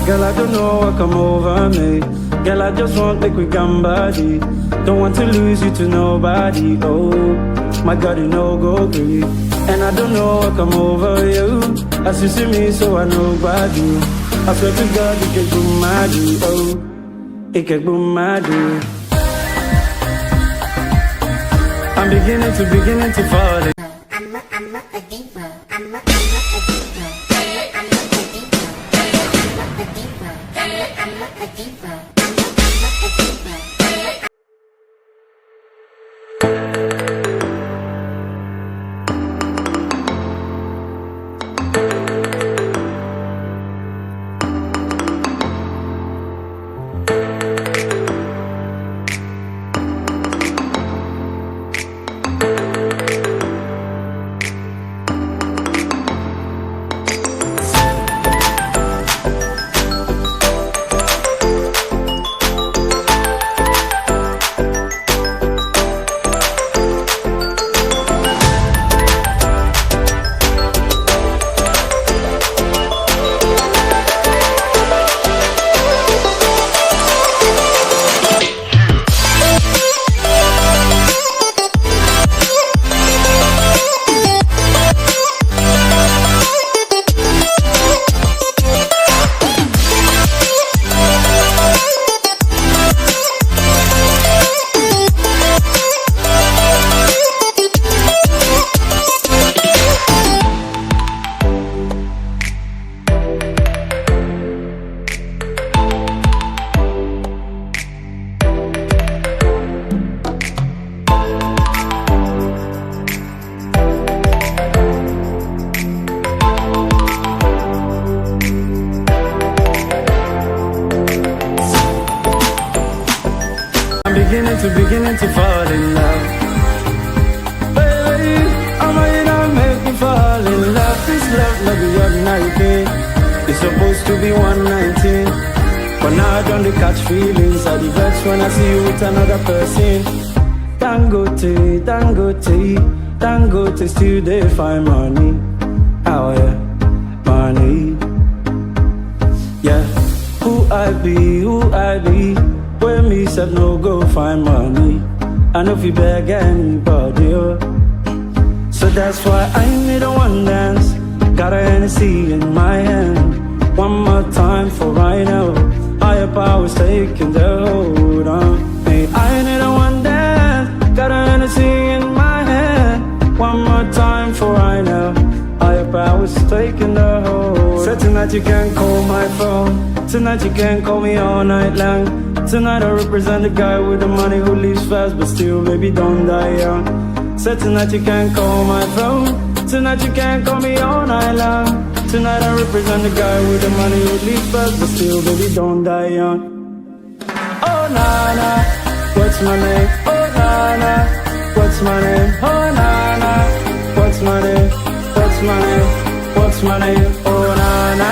Girl, I don't know what come over me. Girl, I just want make we come body. Don't want to lose you to nobody. Oh, my God, you know go great. And I don't know what come over you. As you see me, so I know about you. I swear to God, you can do my do. Oh, it can do my do. I'm beginning to fall in. I'm a diva. I'm a diva. Beginning to fall in love. Baby, I might not make me fall in love. This love like the ordinary thing. It's supposed to be 119, but now I don't catch feelings. I the vex when I see you with another person. Dangote, Dangote, Dangote still they find money. Oh yeah, money. Yeah, who I be? When me said no go find money, I know if you beg anybody, oh. So that's why I need a one dance. Got a Hennessy in my hand. One more time for right now. Higher powers taking the hold on me. I need a one dance. Got a Hennessy in my hand. One more time for right now. Higher powers taking the hold. So tonight you can call my phone. Tonight you can call me all night long. Tonight I represent the guy with the money who leaves fast but still baby don't die young. So tonight you can call my phone. Tonight you can call me all night long. Tonight I represent the guy with the money who leaves fast but still baby don't die young. Oh Nana, what's my name? Oh Nana, what's my name? Oh Nana, what's my name? What's my name? What's my name? Oh Nana,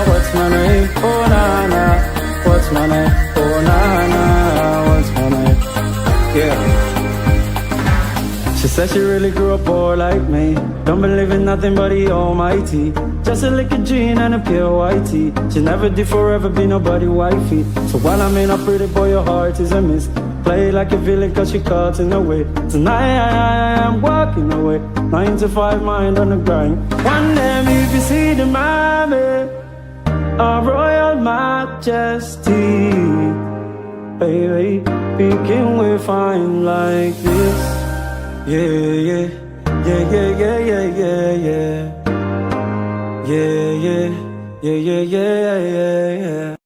what's my name? Oh Nana, what's my name? Oh Nana, what's my name? Yeah. She said she really grew up poor like me. Don't believe in nothing but the almighty. Just a liquor gin and a pure white tea. She never did forever be nobody wifey. So while I'm in a pretty boy, your heart is a miss. Play like a villain cause she caught in the way. Tonight I'm walking away. 9 to 5 mind on the grind. One day if you see the mommy, a royal majesty, baby, thinking we're fine like this. Yeah, yeah, yeah, yeah, yeah, yeah, yeah, yeah. Yeah, yeah, yeah, yeah, yeah, yeah, yeah.